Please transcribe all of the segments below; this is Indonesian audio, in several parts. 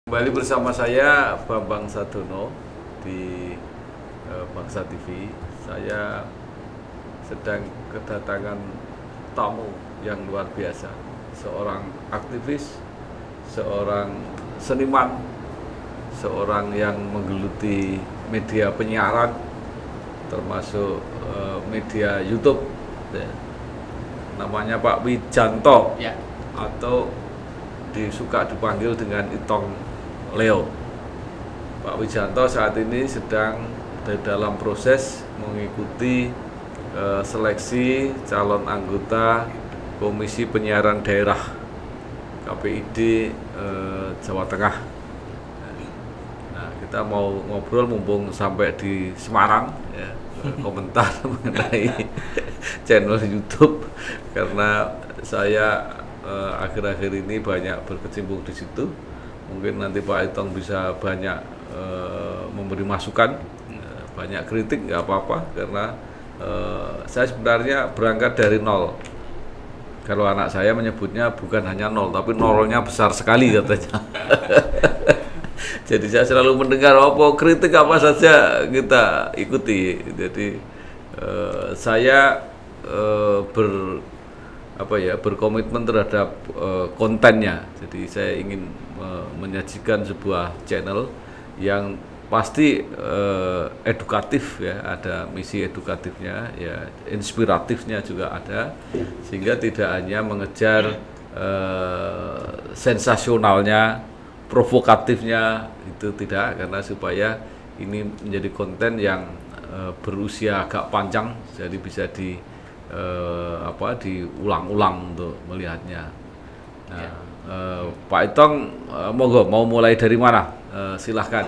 Kembali bersama saya Bambang Sadono di Bangsa TV. Saya sedang kedatangan tamu yang luar biasa, seorang aktivis, seorang seniman, seorang yang menggeluti media penyiaran, termasuk media YouTube. Namanya Pak Wijanto, ya, atau suka dipanggil dengan Itong Leo. Pak Wijanto saat ini sedang dalam proses mengikuti seleksi calon anggota Komisi Penyiaran Daerah KPID Jawa Tengah. Nah, kita mau ngobrol mumpung sampai di Semarang, ya, komentar mengenai channel YouTube, karena saya akhir-akhir ini banyak berkecimpung di situ. Mungkin nanti Pak Itong bisa banyak memberi masukan, banyak kritik, nggak apa-apa, karena saya sebenarnya berangkat dari nol. Kalau anak saya menyebutnya bukan hanya nol, tapi nolnya besar sekali katanya. Jadi saya selalu mendengar kritik apa saja kita ikuti. Jadi saya berkomitmen terhadap kontennya. Jadi saya ingin menyajikan sebuah channel yang pasti edukatif, ya, ada misi edukatifnya, ya, inspiratifnya juga ada, sehingga tidak hanya mengejar sensasionalnya, provokatifnya, itu tidak, karena supaya ini menjadi konten yang berusia agak panjang, jadi bisa diulang-ulang untuk melihatnya. Nah, Pak Itong, monggo, mau mulai dari mana? Silahkan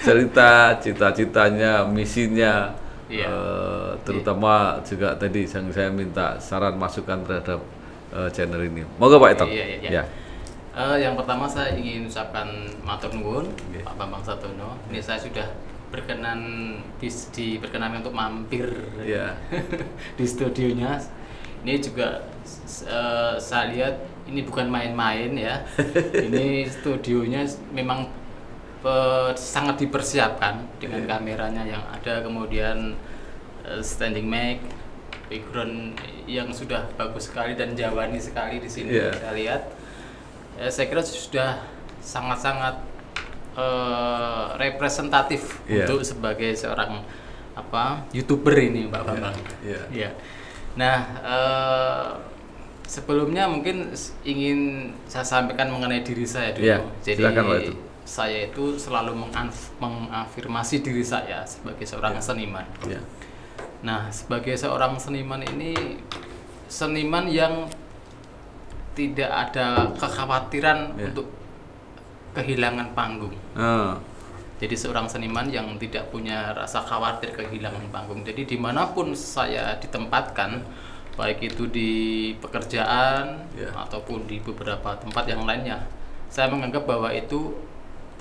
cerita cita-citanya, misinya, terutama juga tadi yang saya minta saran masukan terhadap channel ini. Monggo Pak Itong. Ya. Yang pertama saya ingin ucapkan matur nuwun, Pak Bambang Sadono. Ini saya sudah diperkenankan untuk mampir di studionya. Ini juga saya lihat ini bukan main-main, ya. Ini studionya memang sangat dipersiapkan dengan kameranya yang ada, kemudian standing mic, background yang sudah bagus sekali dan jawani sekali di sini. Saya lihat, saya kira sudah sangat-sangat representatif untuk sebagai seorang YouTuber ini, Pak Bambang. Nah, sebelumnya mungkin ingin saya sampaikan mengenai diri saya dulu. Jadi saya itu selalu mengafirmasi diri saya sebagai seorang seniman. Nah, sebagai seorang seniman ini, seniman yang tidak ada kekhawatiran untuk kehilangan panggung. Jadi seorang seniman yang tidak punya rasa khawatir kehilangan panggung. Jadi dimanapun saya ditempatkan, baik itu di pekerjaan ataupun di beberapa tempat yang lainnya, saya menganggap bahwa itu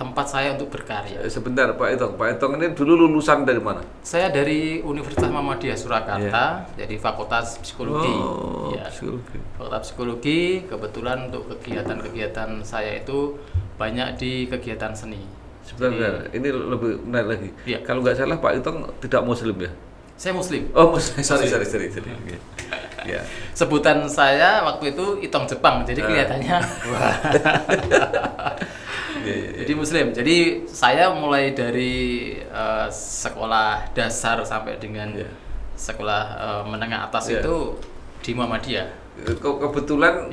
tempat saya untuk berkarya. Sebentar Pak Itong ini dulu lulusan dari mana? Saya dari Universitas Muhammadiyah Surakarta, jadi Fakultas Psikologi. Psikologi. Fakultas Psikologi. Kebetulan untuk kegiatan-kegiatan saya itu banyak di kegiatan seni. Sebentar, ini lebih menarik lagi. Kalau nggak salah Pak Itong tidak Muslim, ya? Saya Muslim. Oh, Muslim. Sorry. Sebutan saya waktu itu Itong Jepang, jadi kelihatannya jadi Muslim. Jadi saya mulai dari sekolah dasar sampai dengan sekolah menengah atas itu di Muhammadiyah. Kebetulan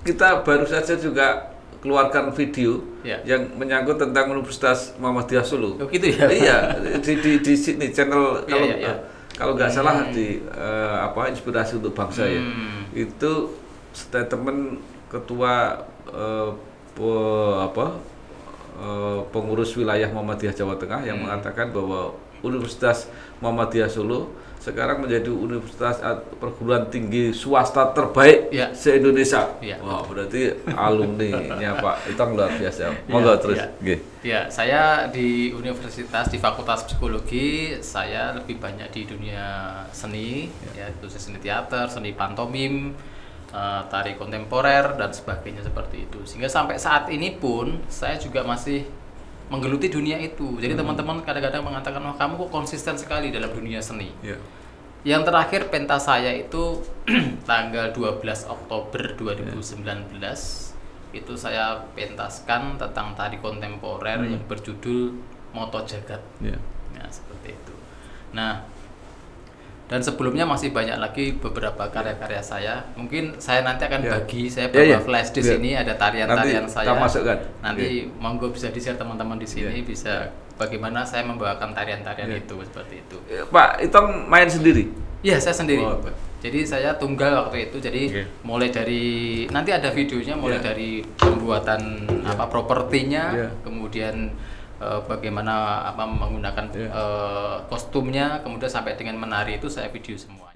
kita baru saja juga keluarkan video yang menyangkut tentang Universitas Muhammadiyah Solo. Oh gitu ya? Iya, di sini channel, kalau nggak salah di Inspirasi untuk Bangsa, ya. Itu statement ketua pengurus wilayah Muhammadiyah Jawa Tengah yang mengatakan bahwa Universitas Muhammadiyah Solo sekarang menjadi universitas perguruan tinggi swasta terbaik se-Indonesia. Wah, berarti alumni-nya Pak Itong luar biasa. Monggo terus. Saya di universitas, di Fakultas Psikologi, saya lebih banyak di dunia seni, yaitu seni teater, seni pantomim, tari kontemporer dan sebagainya seperti itu. Sehingga sampai saat ini pun saya juga masih menggeluti dunia itu. Jadi teman-teman kadang-kadang mengatakan, wah kamu kok konsisten sekali dalam dunia seni. Yang terakhir pentas saya itu tanggal 12 Oktober 2019 itu saya pentaskan tentang tari kontemporer yang berjudul Moto Jagat. Nah, seperti itu. Nah, dan sebelumnya masih banyak lagi beberapa karya-karya saya. Mungkin saya nanti akan bagi, saya bawa flash di sini ada tarian-tarian saya. Nanti monggo bisa di-share teman-teman di sini bisa bagaimana saya membawakan tarian-tarian itu seperti itu. Pak Itong main sendiri? Iya, saya sendiri. Jadi saya tunggal waktu itu. Jadi mulai dari nanti ada videonya mulai dari pembuatan propertinya, kemudian bagaimana menggunakan kostumnya, kemudian sampai dengan menari itu saya video semua.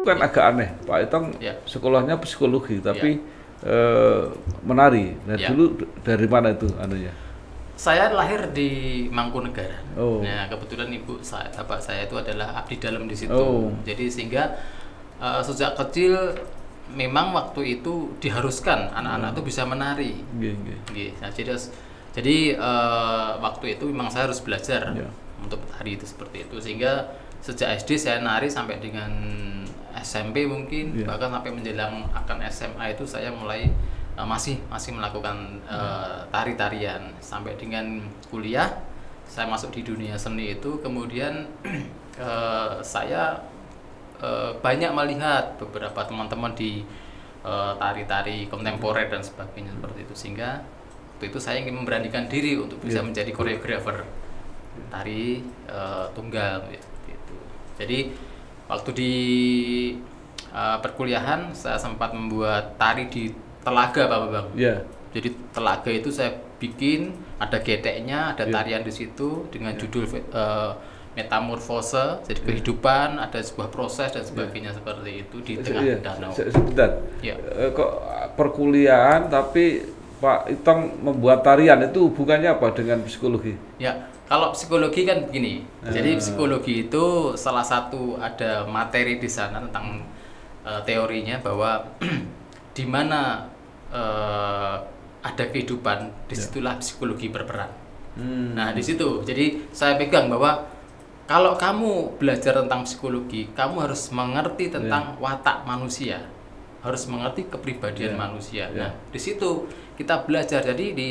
Kan agak aneh, Pak Itong sekolahnya psikologi tapi menari. Nah dulu dari mana itu anunya? Saya lahir di Mangkunegaran. Nah kebetulan bapak saya itu adalah abdi dalam di situ. Jadi sehingga sejak kecil memang waktu itu diharuskan anak-anak itu bisa menari. Nah, jadi waktu itu memang saya harus belajar untuk tari itu seperti itu. Sehingga sejak SD saya nari sampai dengan SMP mungkin, bahkan sampai menjelang akan SMA itu saya mulai masih melakukan tari-tarian sampai dengan kuliah. Saya masuk di dunia seni itu, kemudian saya banyak melihat beberapa teman-teman di tari-tari kontemporer dan sebagainya seperti itu, sehingga waktu itu saya ingin memberanikan diri untuk bisa menjadi koreografer tari tunggal gitu. Jadi waktu di perkuliahan saya sempat membuat tari di telaga, Pak Bambang. Jadi telaga itu saya bikin, ada geteknya, ada tarian di situ dengan judul metamorfose, jadi kehidupan, ada sebuah proses dan sebagainya seperti itu di tengah danau. Sebentar, kok perkuliahan tapi Pak Itong membuat tarian, itu hubungannya apa dengan psikologi? Ya, kalau psikologi kan begini, jadi psikologi itu salah satu ada materi di sana tentang teorinya bahwa di mana ada kehidupan, disitulah psikologi berperan. Nah di situ, jadi saya pegang bahwa kalau kamu belajar tentang psikologi, kamu harus mengerti tentang watak manusia, harus mengerti kepribadian manusia. Nah di situ kita belajar. Jadi di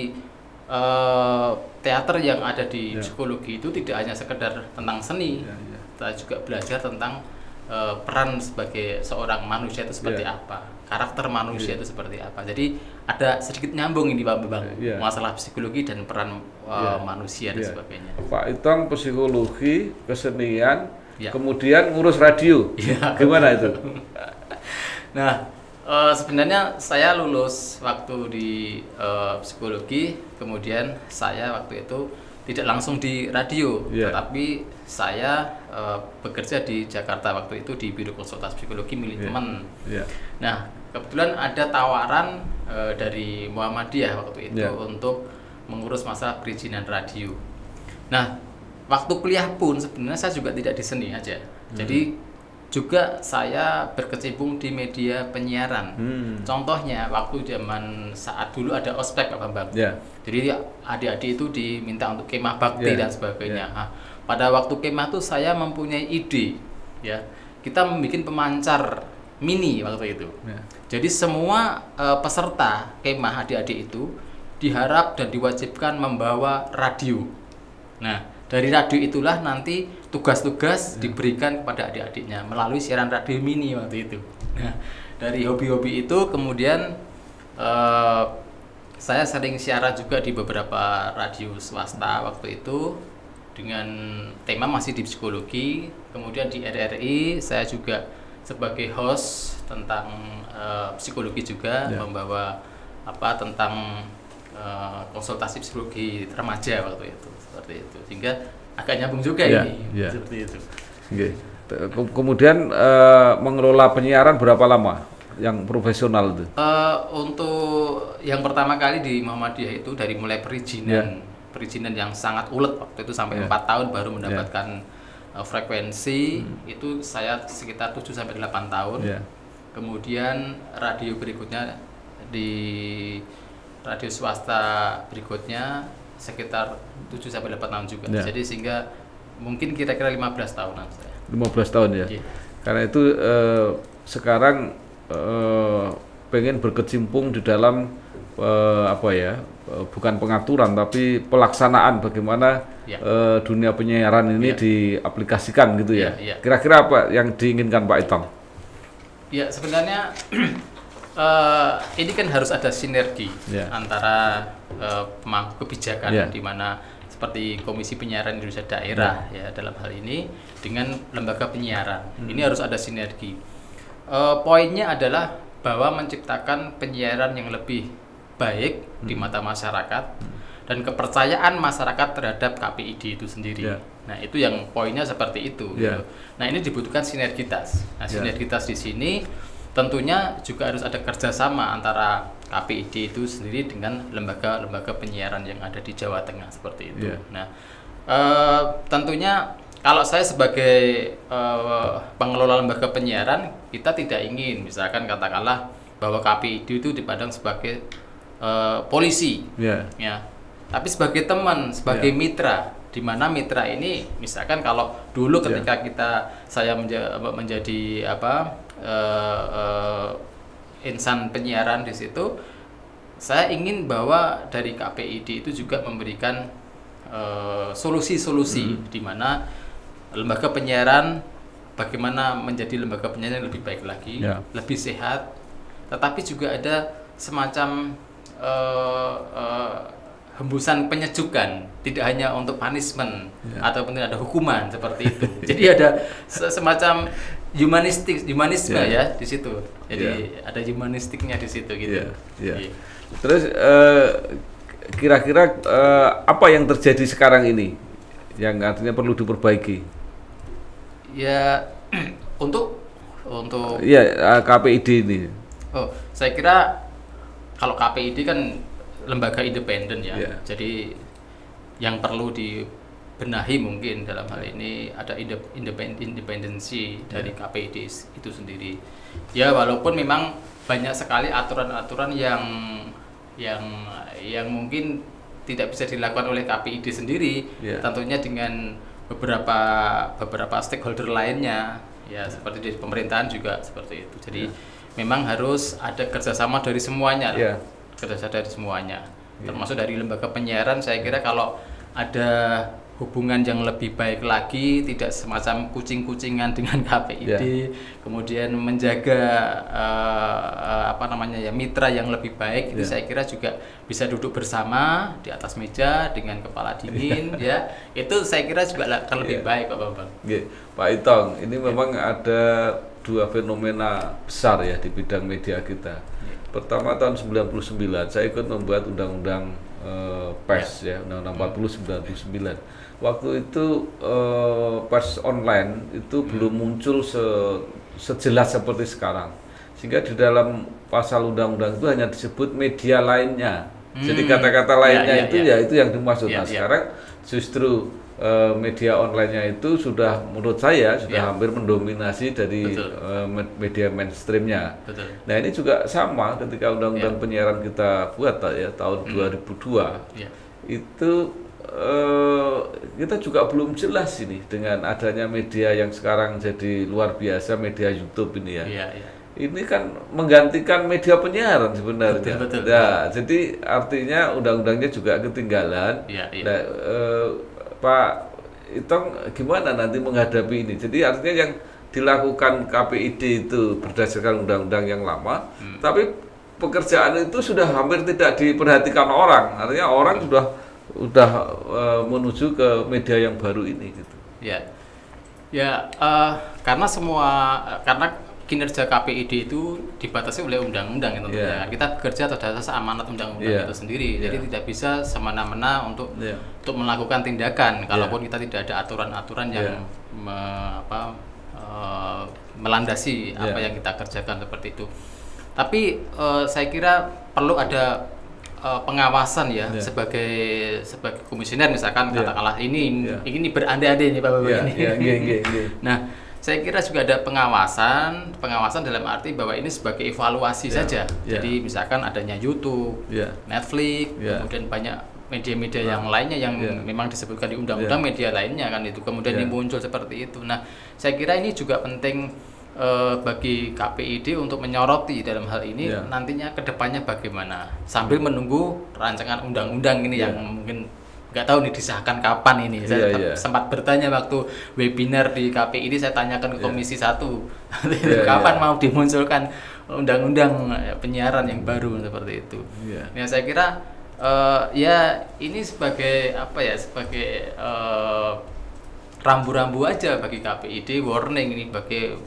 teater yang ada di psikologi itu tidak hanya sekedar tentang seni, kita juga belajar tentang peran sebagai seorang manusia itu seperti apa. karakter manusia itu seperti apa. Jadi ada sedikit nyambung ini Pak Bambang, masalah psikologi dan peran manusia dan sebagainya. Pak Itong psikologi, kesenian, kemudian ngurus radio. Gimana itu? Nah, sebenarnya saya lulus waktu di psikologi, kemudian saya waktu itu tidak langsung di radio, tetapi saya bekerja di Jakarta waktu itu di Biro Konsultasi Psikologi milik teman. Nah, kebetulan ada tawaran dari Muhammadiyah waktu itu untuk mengurus masalah perizinan radio. Nah, waktu kuliah pun sebenarnya saya juga tidak di seni aja. Jadi juga saya berkecimpung di media penyiaran. Contohnya waktu zaman saat dulu ada ospek Pak Bambang. Jadi adik-adik itu diminta untuk kemah bakti dan sebagainya. Nah, pada waktu kemah itu saya mempunyai ide, ya kita membuat pemancar mini waktu itu. Jadi semua peserta kemah adik-adik itu diharap dan diwajibkan membawa radio. Nah, dari radio itulah nanti tugas-tugas diberikan kepada adik-adiknya melalui siaran radio mini waktu itu. Nah, dari hobi-hobi itu kemudian saya sering siaran juga di beberapa radio swasta waktu itu dengan tema masih di psikologi. Kemudian di RRI saya juga sebagai host tentang psikologi juga, membawa tentang konsultasi psikologi remaja waktu itu, seperti itu, sehingga agak nyambung juga ini seperti itu. Kemudian mengelola penyiaran berapa lama yang profesional itu? Untuk yang pertama kali di Muhammadiyah itu dari mulai perizinan yang sangat ulet waktu itu sampai 4 tahun baru mendapatkan frekuensi, itu saya sekitar 7-8 tahun. Kemudian radio berikutnya di radio swasta berikutnya sekitar 7-8 tahun juga. Jadi sehingga mungkin kira-kira 15 tahunan saya. 15 tahun ya. Karena itu sekarang pengen berkecimpung di dalam bukan pengaturan tapi pelaksanaan bagaimana dunia penyiaran ini diaplikasikan gitu ya. Kira-kira apa yang diinginkan Pak Itong? Ya, sebenarnya ini kan harus ada sinergi antara pemangku kebijakan di mana seperti Komisi Penyiaran Indonesia Daerah ya dalam hal ini dengan lembaga penyiaran. Ini harus ada sinergi. Poinnya adalah bahwa menciptakan penyiaran yang lebih baik di mata masyarakat dan kepercayaan masyarakat terhadap KPID itu sendiri. Nah, itu yang poinnya seperti itu. Gitu. Nah, ini dibutuhkan sinergitas. Nah, sinergitas di sini tentunya juga harus ada kerjasama antara KPID itu sendiri dengan lembaga-lembaga penyiaran yang ada di Jawa Tengah seperti itu. Nah, tentunya kalau saya sebagai pengelola lembaga penyiaran, kita tidak ingin misalkan katakanlah bahwa KPID itu dipandang sebagai polisi, ya. Tapi sebagai teman, sebagai mitra, di mana mitra ini misalkan kalau dulu ketika saya menjadi insan penyiaran di situ, saya ingin bahwa dari KPID itu juga memberikan solusi-solusi di mana lembaga penyiaran bagaimana menjadi lembaga penyiaran yang lebih baik lagi, lebih sehat, tetapi juga ada semacam hembusan penyejukan, tidak hanya untuk punishment ataupun ada hukuman seperti itu. Jadi ada semacam humanisme ya di situ. Jadi ada humanistiknya di situ gitu. Terus kira-kira apa yang terjadi sekarang ini yang artinya perlu diperbaiki? Ya untuk KPID ini. Oh, saya kira kalau KPID kan lembaga independen ya. Jadi yang perlu dibenahi mungkin dalam hal ini ada independensi dari KPID itu sendiri. Ya walaupun memang banyak sekali aturan-aturan yang mungkin tidak bisa dilakukan oleh KPID sendiri, tentunya dengan beberapa stakeholder lainnya, ya seperti di pemerintahan juga seperti itu. Jadi memang harus ada kerjasama dari semuanya, kerjasama dari semuanya, termasuk dari lembaga penyiaran. Saya kira kalau ada hubungan yang lebih baik lagi, tidak semacam kucing-kucingan dengan KPID, kemudian menjaga mitra yang lebih baik, itu saya kira juga bisa duduk bersama di atas meja dengan kepala dingin, ya itu saya kira juga akan lebih baik Pak Bambang. Pak Itong, ini memang ada dua fenomena besar ya di bidang media kita. Pertama tahun 99 saya ikut membuat undang-undang pers ya, Undang-Undang 40 99. Waktu itu pers online itu belum muncul sejelas seperti sekarang, sehingga di dalam pasal undang-undang itu hanya disebut media lainnya. Jadi kata-kata lainnya itu yang dimaksud. Nah sekarang justru media online-nya itu sudah menurut saya sudah hampir mendominasi dari media mainstream-nya. Nah ini juga sama ketika undang-undang penyiaran kita buat ya tahun 2002 itu kita juga belum jelas ini dengan adanya media yang sekarang jadi luar biasa, media YouTube ini ya. Ini kan menggantikan media penyiaran sebenarnya. Betul. Jadi artinya undang-undangnya juga ketinggalan. Nah, Pak Itong gimana nanti menghadapi ini? Jadi artinya yang dilakukan KPID itu berdasarkan undang-undang yang lama, tapi pekerjaan itu sudah hampir tidak diperhatikan orang. Artinya orang sudah menuju ke media yang baru ini gitu. Karena kinerja KPID itu dibatasi oleh undang-undang tentunya. Kita bekerja atas amanat undang-undang itu sendiri. Jadi tidak bisa semena-mena untuk melakukan tindakan kalaupun kita tidak ada aturan-aturan yang melandasi apa yang kita kerjakan seperti itu. Tapi saya kira perlu ada pengawasan sebagai komisioner misalkan katakanlah ini berandai-andai nih Pak Bambang ini. Nah, saya kira juga ada pengawasan dalam arti bahwa ini sebagai evaluasi saja. Jadi misalkan adanya YouTube, Netflix, kemudian banyak media-media yang lainnya yang memang disebutkan di undang-undang media lainnya kan itu kemudian ini muncul seperti itu. Nah, saya kira ini juga penting bagi KPID untuk menyoroti dalam hal ini nantinya kedepannya bagaimana sambil menunggu rancangan undang-undang ini yang mungkin nggak tahu nih disahkan kapan ini. Saya sempat bertanya waktu webinar di KPID, saya tanyakan ke Komisi 1 kapan mau dimunculkan undang-undang penyiaran yang baru seperti itu. Nah, saya kira ini sebagai sebagai rambu-rambu aja bagi KPID, warning ini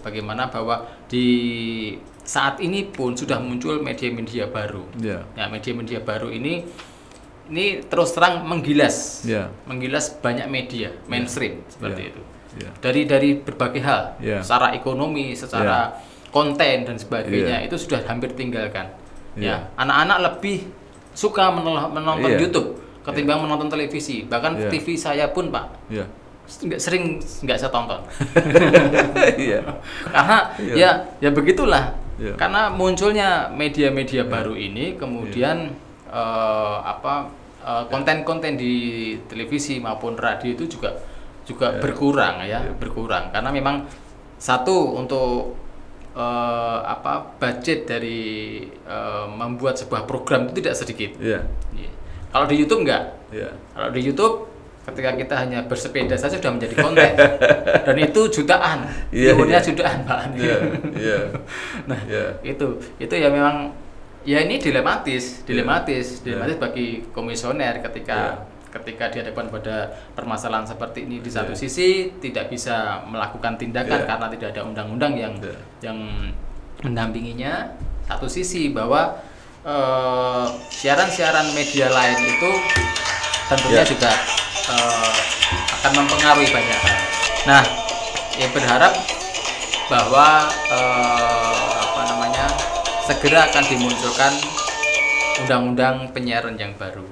bagaimana bahwa di saat ini pun sudah muncul media-media baru. Nah, media-media baru ini terus terang menggilas banyak media mainstream seperti itu. Dari berbagai hal, secara ekonomi, secara konten dan sebagainya itu sudah hampir tinggalkan. Anak-anak lebih suka menonton YouTube ketimbang menonton televisi. Bahkan TV saya pun Pak. Sering nggak saya tonton karena ya begitulah karena munculnya media-media baru ini kemudian konten-konten di televisi maupun radio itu juga berkurang berkurang karena memang satu untuk budget dari membuat sebuah program itu tidak sedikit. Kalau di YouTube enggak. Kalau di YouTube ketika kita hanya bersepeda saja sudah menjadi konten dan itu jutaan, viewernya jutaan Pak. Nah itu ya memang ini dilematis bagi komisioner ketika dihadapkan pada permasalahan seperti ini. Di satu sisi tidak bisa melakukan tindakan karena tidak ada undang-undang yang mendampinginya. Satu sisi bahwa siaran-siaran media lain itu tentunya juga akan mempengaruhi banyak hal. Nah, berharap bahwa segera akan dimunculkan undang-undang penyiaran yang baru.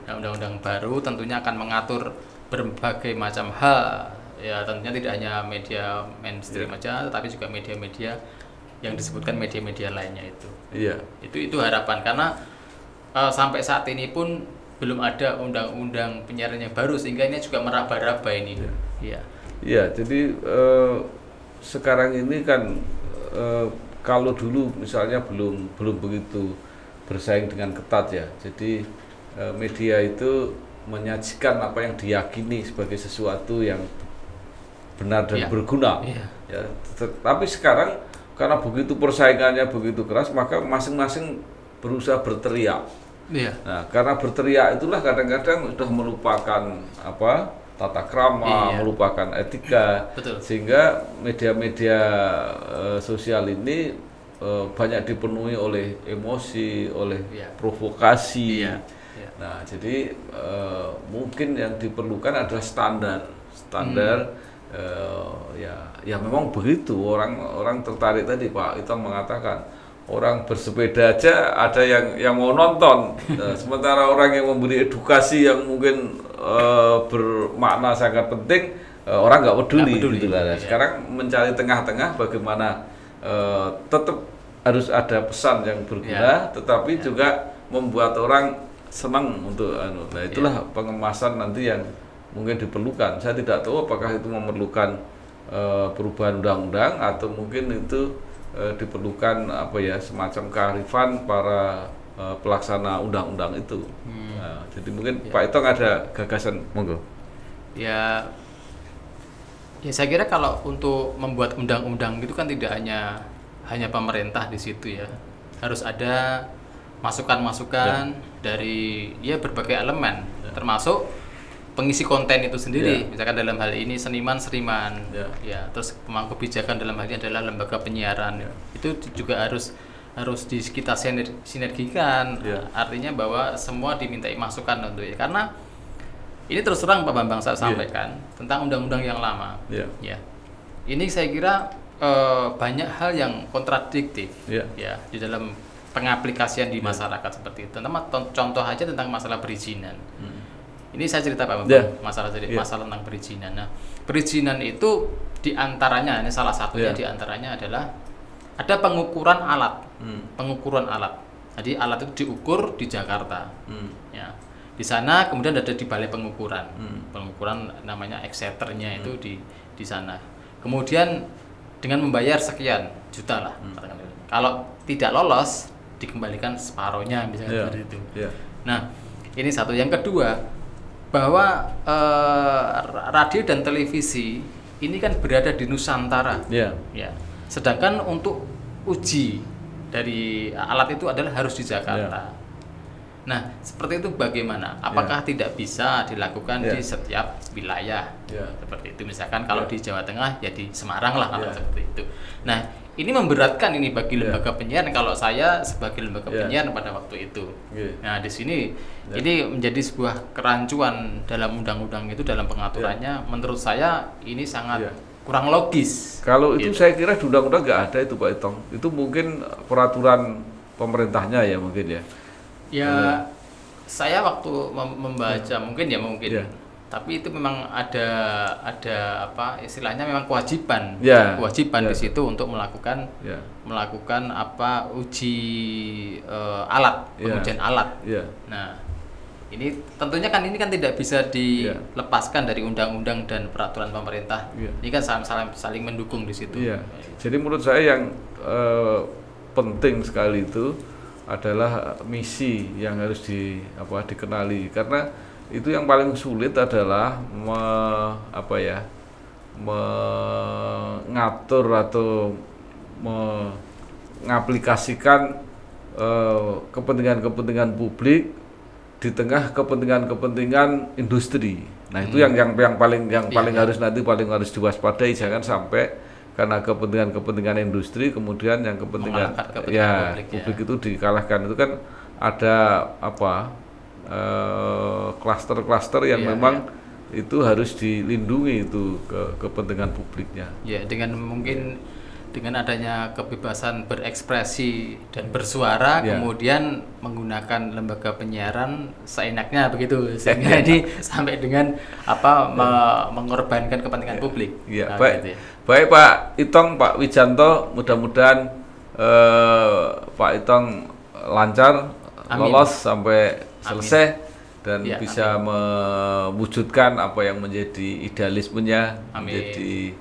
Undang-undang baru tentunya akan mengatur berbagai macam hal. Ya, tentunya tidak hanya media mainstream aja, tetapi juga media-media yang disebutkan media-media lainnya itu. Itu harapan karena sampai saat ini pun belum ada undang-undang penyiaran yang baru sehingga ini juga meraba-raba ini. Jadi sekarang ini kan kalau dulu misalnya belum begitu bersaing dengan ketat ya. Jadi media itu menyajikan apa yang diyakini sebagai sesuatu yang benar dan berguna. Ya, tapi sekarang karena begitu persaingannya begitu keras, maka masing-masing berusaha berteriak. Nah, karena berteriak itulah kadang-kadang sudah melupakan tata krama, melupakan etika. Sehingga media-media sosial ini banyak dipenuhi oleh emosi, oleh provokasi. Nah, jadi mungkin yang diperlukan adalah standar. Ya memang begitu, orang tertarik tadi Pak Itong mengatakan orang bersepeda aja ada yang mau nonton. Sementara orang yang memberi edukasi yang mungkin bermakna sangat penting, orang nggak peduli. Gitu lah. Sekarang mencari tengah-tengah bagaimana tetap harus ada pesan yang berguna, tetapi juga membuat orang senang untuk Nah, itulah pengemasan nanti yang mungkin diperlukan. Saya tidak tahu apakah itu memerlukan perubahan undang-undang atau mungkin itu diperlukan semacam kearifan para pelaksana undang-undang itu. Nah, jadi mungkin Pak Itong ada gagasan, monggo. Ya saya kira kalau untuk membuat undang-undang itu kan tidak hanya pemerintah di situ ya. Harus ada masukan-masukan dari berbagai elemen, termasuk pengisi konten itu sendiri. Misalkan dalam hal ini seniman, terus pemangku kebijakan dalam hal ini adalah lembaga penyiaran. Itu juga harus kita sinergikan. Artinya bahwa semua dimintai masukan untuk karena ini terus terang Pak Bambang saya sampaikan tentang undang-undang yang lama. Ini saya kira banyak hal yang kontradiktif di dalam pengaplikasian di masyarakat seperti itu. Contoh aja tentang masalah perizinan. Ini saya cerita Pak Bambang, masalah tentang perizinan. Nah, perizinan itu diantaranya, ini salah satunya diantaranya adalah ada pengukuran alat. Pengukuran alat. Jadi alat itu diukur di Jakarta. Ya. Di sana kemudian ada di balai pengukuran. Pengukuran namanya exeternya itu di sana. Kemudian dengan membayar sekian juta lah. Kalau tidak lolos dikembalikan separohnya misalnya seperti itu. Nah, ini satu. Yang kedua, bahwa radio dan televisi ini kan berada di Nusantara. Sedangkan untuk uji dari alat itu adalah harus di Jakarta. Nah, seperti itu bagaimana? Apakah tidak bisa dilakukan di setiap wilayah? Seperti itu. Misalkan kalau di Jawa Tengah ya di Semarang lah kalau seperti itu. Nah, ini memberatkan ini bagi lembaga penyiaran kalau saya sebagai lembaga penyiaran pada waktu itu. Nah, di sini ini menjadi sebuah kerancuan dalam undang-undang itu, dalam pengaturannya. Menurut saya ini sangat kurang logis. Kalau itu saya kira di undang-undang nggak ada itu Pak Itong. Itu mungkin peraturan pemerintahnya ya mungkin ya. Saya waktu membaca mungkin. Tapi itu memang ada istilahnya memang kewajiban di situ untuk melakukan uji alat, pengujian alat. Nah, ini tentunya kan tidak bisa dilepaskan dari undang-undang dan peraturan pemerintah. Ini kan saling mendukung di situ. Jadi menurut saya yang penting sekali itu adalah misi yang harus dikenali, karena itu yang paling sulit adalah mengatur atau mengaplikasikan kepentingan-kepentingan publik di tengah kepentingan-kepentingan industri. Nah, itu yang paling harus diwaspadai, jangan sampai karena kepentingan industri kemudian yang kepentingan publik itu dikalahkan. Itu kan ada klaster-klaster yang memang itu harus dilindungi itu kepentingan publiknya. Dengan adanya kebebasan berekspresi dan bersuara, kemudian menggunakan lembaga penyiaran seenaknya begitu, sehingga ini sampai dengan mengorbankan kepentingan publik. Baik Pak Itong, Pak Wijanto, mudah-mudahan Pak Itong lancar lolos sampai selesai dan bisa mewujudkan apa yang menjadi idealismenya, menjadi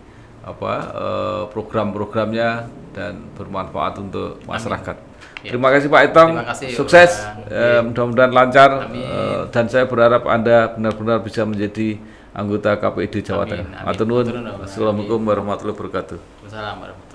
program-programnya dan bermanfaat untuk masyarakat. Ya. Terima kasih Pak Itong, sukses, mudah-mudahan lancar, dan saya berharap Anda benar-benar bisa menjadi anggota KPID Jawa Tengah. Assalamualaikum warahmatullahi wabarakatuh. Waalaikumsalam warahmatullahi wabarakatuh.